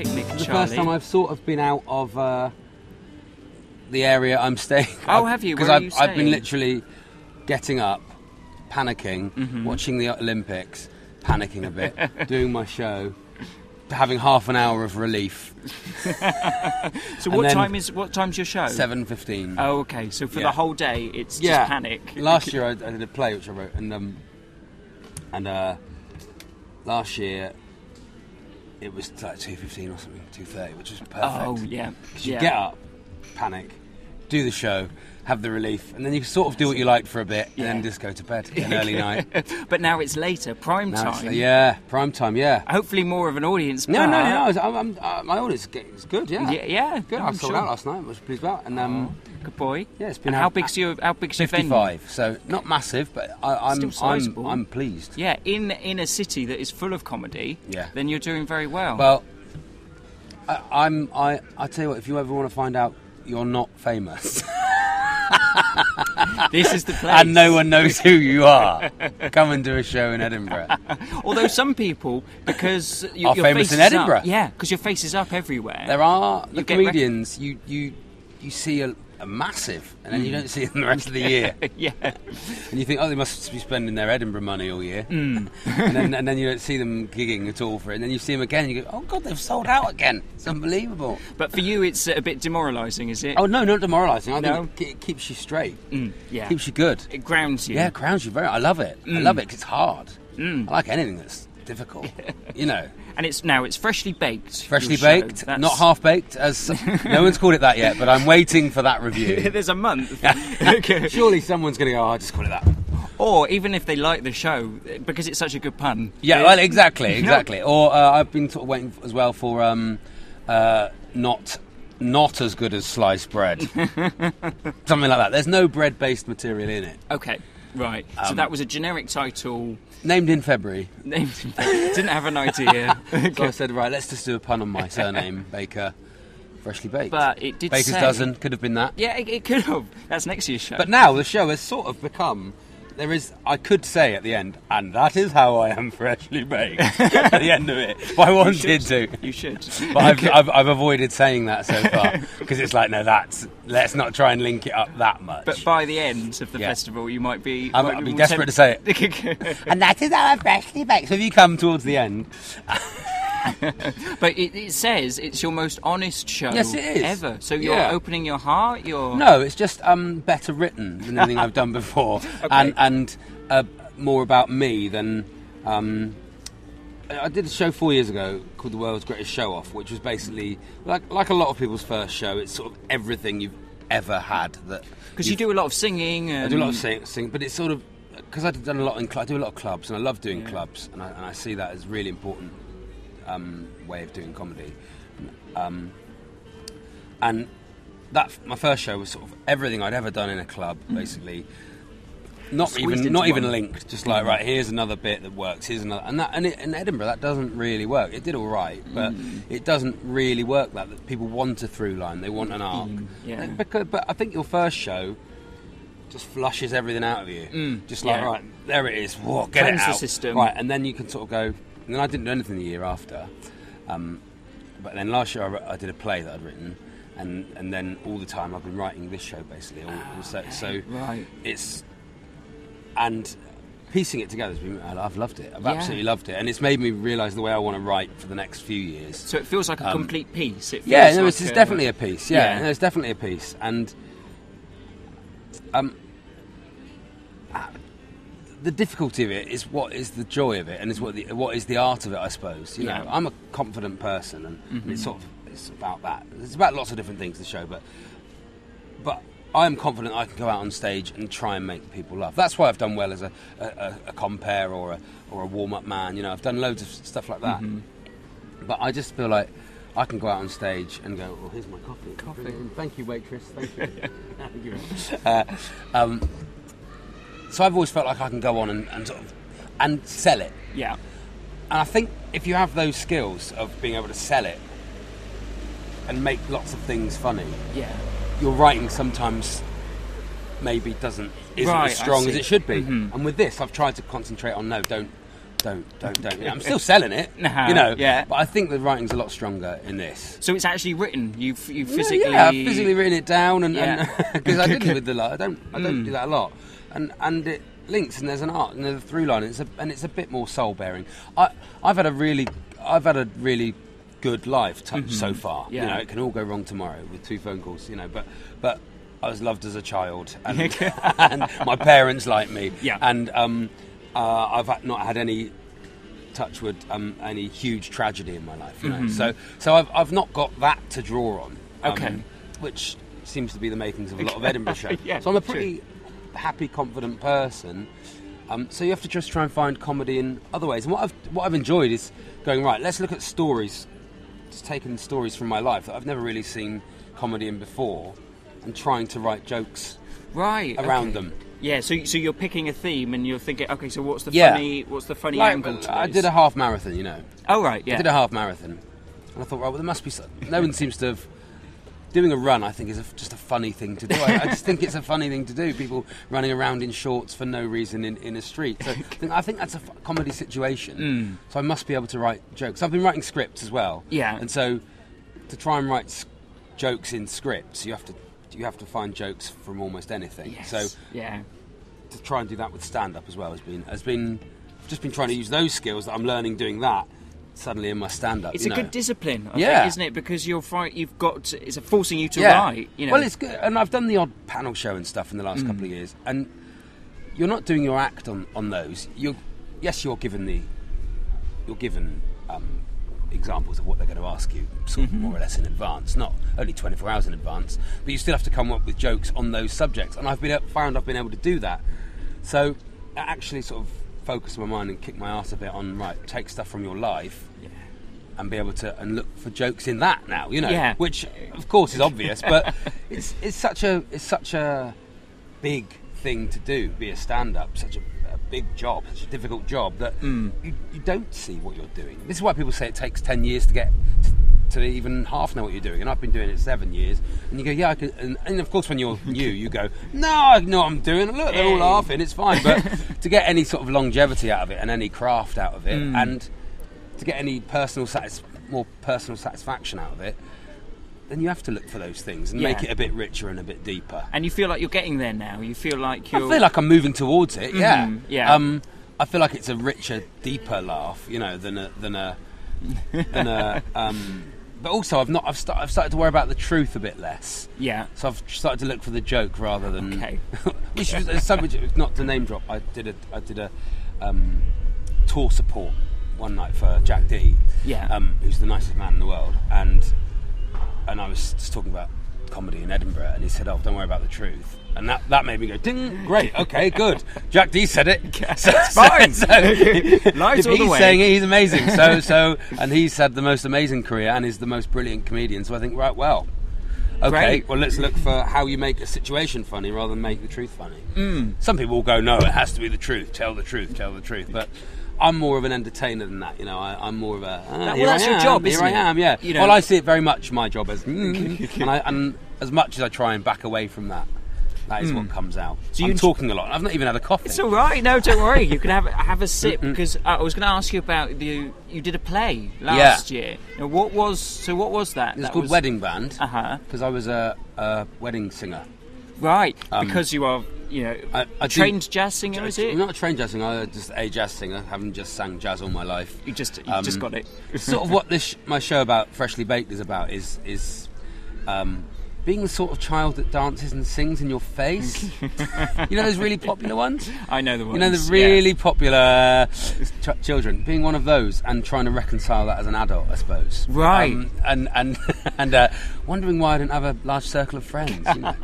picnic, the Charlie. first time I've sort of been out of the area I'm staying. Oh, have you? Where are you I've been staying? literally getting up, panicking, watching the Olympics, panicking a bit, doing my show, having half an hour of relief. So what time's your show? 7:15. Oh, okay. So for the whole day, it's just panic. Last year I did a play which I wrote, and last year it was like 2:15 or something, 2:30, which was perfect. Oh, yeah. Because you get up, panic, do the show, have the relief, and then you sort of do what you like for a bit, and then just go to bed an early night. But now it's later, prime time. Prime time, yeah. Hopefully more of an audience. No. My audience is good, yeah. Yeah, good. I sold out last night, which I was pleased about, and good boy. yeah, it's been. And how big's your 55, venue? so not massive, but I'm pleased. Yeah, in a city that is full of comedy. Yeah. Then you're doing very well. Well, I tell you what, if you ever want to find out you're not famous. This is the place. And no one knows who you are. Come and do a show in Edinburgh. Although some people, because are your famous face in Edinburgh. Up, yeah, because your face is up everywhere. There are the get comedians. You see a massive, and then you don't see them the rest of the year. Yeah. And you think, oh, they must be spending their Edinburgh money all year. and then you don't see them gigging at all for it. And then you see them again, and you go, oh God, they've sold out again. It's unbelievable. But for you, it's a bit demoralising, is it? Oh no, not demoralising. I think it keeps you straight. Yeah. Keeps you good. It grounds you. Yeah, it grounds you very. I love it. I love it because it's hard. I like anything that's difficult. You know. And it's freshly baked. Freshly baked, not half baked, as no one's called it that yet. But I'm waiting for that review. There's a month. Surely someone's going to go, oh, I'll just call it that. Or even if they like the show, because it's such a good pun. Yeah, well, exactly. Or I've been sort of waiting as well for not as good as sliced bread, something like that. There's no bread-based material in it. Okay, right. So that was a generic title. Named in February. Didn't have an idea. So I said, right, let's just do a pun on my surname, Baker. Freshly baked. But it did Baker's dozen, could have been that. Yeah, it could have. That's next year's show. But now the show has sort of become... I could say at the end, and that is how I am freshly baked at the end of it. If I wanted to. You should. But I've avoided saying that so far, because it's like, no, let's not try and link it up that much. But by the end of the festival, you might be... I'd be desperate to say it. And that is how I'm freshly baked. So if you come towards the end... But it says it's your most honest show ever. So you're opening your heart? No, it's just better written than anything I've done before. Okay. And more about me than... I did a show 4 years ago called The World's Greatest Show Off, which was basically, like a lot of people's first show, it's sort of everything you've ever had. Because you do a lot of singing. I do a lot of singing, but it's sort of... Because I've done a lot I do a lot of clubs, and I love doing clubs, and I see that as really important way of doing comedy, and that my first show was sort of everything I'd ever done in a club, basically. Not even linked. Just like, right, here's another bit that works. Here's another, and in Edinburgh that doesn't really work. It did all right, but it doesn't really work. That people want a through line. They want an arc. But I think your first show just flushes everything out of you. Just like, right, there it is. Whoa, get Cleanse it out. the system. Right, and then you can sort of go. And then I didn't do anything the year after. But then last year I did a play that I'd written, and then all the time I've been writing this show basically. So it's, and piecing it together has been, I've loved it. I've absolutely loved it, and it's made me realise the way I want to write for the next few years. So it feels like a complete piece. It's definitely a piece. Yeah, it's definitely a piece, and the difficulty of it is what is the joy of it, and is what is the art of it, I suppose. You know, I'm a confident person, and it's about that. It's about lots of different things, the show, but I am confident I can go out on stage and try and make people laugh. That's why I've done well as a compere or a warm-up man. You know, I've done loads of stuff like that. But I just feel like I can go out on stage and go, "Well, here's my coffee. Thank you, waitress. Thank you." Thank you. So I've always felt like I can go on and sort of and sell it. Yeah. And I think if you have those skills of being able to sell it and make lots of things funny, your writing sometimes maybe isn't as strong as it should be. And with this, I've tried to concentrate on don't don't. You know, I'm still selling it, you know. Yeah. But I think the writing's a lot stronger in this. So it's actually written. You physically. Yeah, I've physically written it down, and because I didn't with the lot. I don't do that a lot, and it links, and there's an art and there's a through line, and it's a bit more soul bearing. I've had a really good life so far. Yeah. You know, it can all go wrong tomorrow with 2 phone calls. You know, but I was loved as a child, and, and my parents like me. Yeah. And I've not had any, touch wood, any huge tragedy in my life. You know, so I've not got that to draw on. Okay. Which seems to be the makings of a lot of Edinburgh show. Yeah, so I'm a pretty happy, confident person. So you have to just try and find comedy in other ways. And what I've enjoyed is going, right, let's look at stories. Just taking stories from my life that I've never really seen comedy in before, and trying to write jokes around them. Yeah, so you're picking a theme and you're thinking, okay, so what's the funny angle to this? I did a half marathon, you know. Oh right, yeah. I did a half marathon, and I thought, right, well, there must be no one seems to have. Doing a run, I think, is just a funny thing to do. I just think it's a funny thing to do. People running around in shorts for no reason in a street. So I think that's a comedy situation. So I must be able to write jokes. I've been writing scripts as well. Yeah. And so to try and write jokes in scripts, you have to find jokes from almost anything. Yes. So to try and do that with stand-up as well has been I've just been trying to use those skills that I'm learning doing that. Suddenly in my stand-up, it's a good discipline, I think, isn't it? Because it's forcing you to write. You know? Well, it's good, and I've done the odd panel show and stuff in the last couple of years, and you're not doing your act on those. You're given examples of what they're going to ask you, sort of more or less in advance, not only 24 hours in advance, but you still have to come up with jokes on those subjects, and I've been able to do that. So it actually sort of focus my mind and kick my ass a bit on, right, take stuff from your life and be able to and look for jokes in that now, you know, which of course is obvious, but it's such a big thing to do, be a stand-up, such a big job, such a difficult job that you don't see what you're doing. This is why people say it takes 10 years to get to even half know what you're doing, and I've been doing it 7 years, and you go, yeah, I can, and of course when you're new, you go, no, I know what I'm doing, look, they're all laughing, it's fine, but to get any sort of longevity out of it, and any craft out of it, and to get any more personal satisfaction out of it, then you have to look for those things and make it a bit richer and a bit deeper. And you feel like you're getting there now, I feel like I'm moving towards it, yeah. I feel like it's a richer, deeper laugh, you know, than a but also I've started to worry about the truth a bit less. Yeah. So I've started to look for the joke rather than. Okay. Which is something, not to name drop. I did a tour support one night for Jack D. Yeah. Who's the nicest man in the world, and I was just talking about comedy in Edinburgh, and he said, "Oh, don't worry about the truth." And that made me go, ding, great, okay, good. Jack D said it. So, it's fine. If he's saying it, he's amazing. And he's had the most amazing career and is the most brilliant comedian. So I think, right, well, okay, great. Well, let's look for how you make a situation funny rather than make the truth funny. Some people will go, no, it has to be the truth. Tell the truth. But I'm more of an entertainer than that, you know. I'm more of a. That's your job, isn't it? Here I am, yeah. You know. Well, I see it very much my job as, and as much as I try and back away from that. That is what comes out. So I'm talking a lot. I've not even had a coffee. It's all right. No, don't worry. You can have a sip because I was going to ask you about you did a play last year. Now, what was that? It was called Wedding Band. Because I was a wedding singer. Right. Because you are, a trained jazz singer. Is it? I'm not a trained jazz singer. I'm just a jazz singer. Having just sang jazz all my life. You just got it. Sort of what my show about Freshly Baked is about is being the sort of child that dances and sings in your face. You know those really popular ones? I know the ones. You know the really popular children. Being one of those and trying to reconcile that as an adult, I suppose. Right. And wondering why I didn't have a large circle of friends. You know.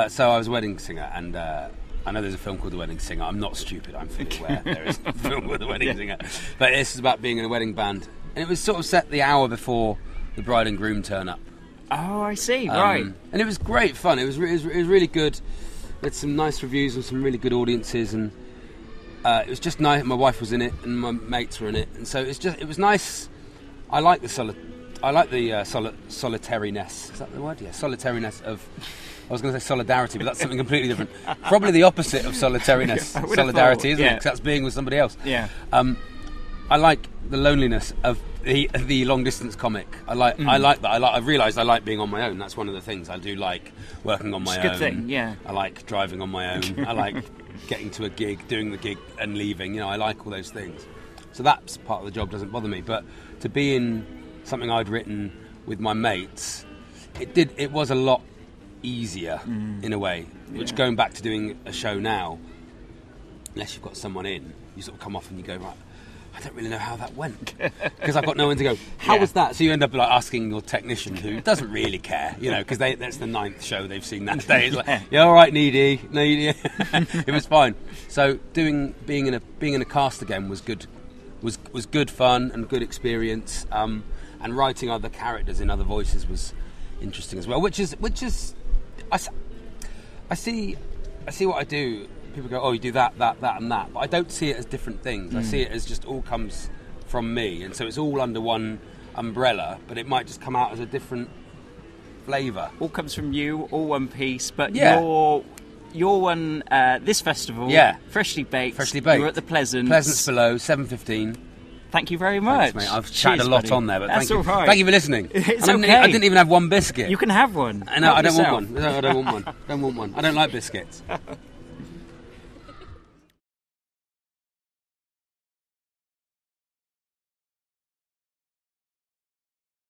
So I was a wedding singer, and I know there's a film called The Wedding Singer. I'm not stupid. I'm fully aware there is a film called The Wedding Singer. But this is about being in a wedding band, and it was sort of set the hour before the bride and groom turn up. Oh, I see. Right. And it was great fun. It was really good. We had some nice reviews and some really good audiences, and it was just nice. My wife was in it, and my mates were in it, and so it was nice. I like the solitariness. Is that the word? Yeah, solitariness of I was going to say solidarity, but that's something completely different. Probably the opposite of solitariness. Solidarity, isn't it? Because that's being with somebody else. Yeah. I like the loneliness of the long distance comic. I like that. I've realised I like being on my own. That's one of the things I do like, working on my own. It's a good thing, yeah. I like driving on my own. I like getting to a gig, doing the gig and leaving. You know, I like all those things. So that part of the job doesn't bother me. But to be in something I'd written with my mates, it was a lot easier in a way. Which, going back to doing a show now, unless you've got someone in, you sort of come off and you go, right, I don't really know how that went, because I've got no one to go, how was that? So you end up like asking your technician, who doesn't really care, you know, because that's the 9th show they've seen that day. It's like, yeah, all right, needy. It was fine. So being in a cast again was good, was good fun and good experience. And writing other characters in other voices was interesting as well. Which is I see what I do. People go, oh, you do that, and that. But I don't see it as different things. I see it as just all comes from me. And so it's all under one umbrella, but it might just come out as a different flavour. All comes from you, all one piece. But your one, this festival, freshly baked. You were at the Pleasance Below, 7:15. Thank you very much. Thanks, mate. I've chatted a lot on there, but thank you. Right. Thank you for listening. It's okay. I didn't even have one biscuit. You can have one. No, I don't want one. No, I don't want one. I don't like biscuits.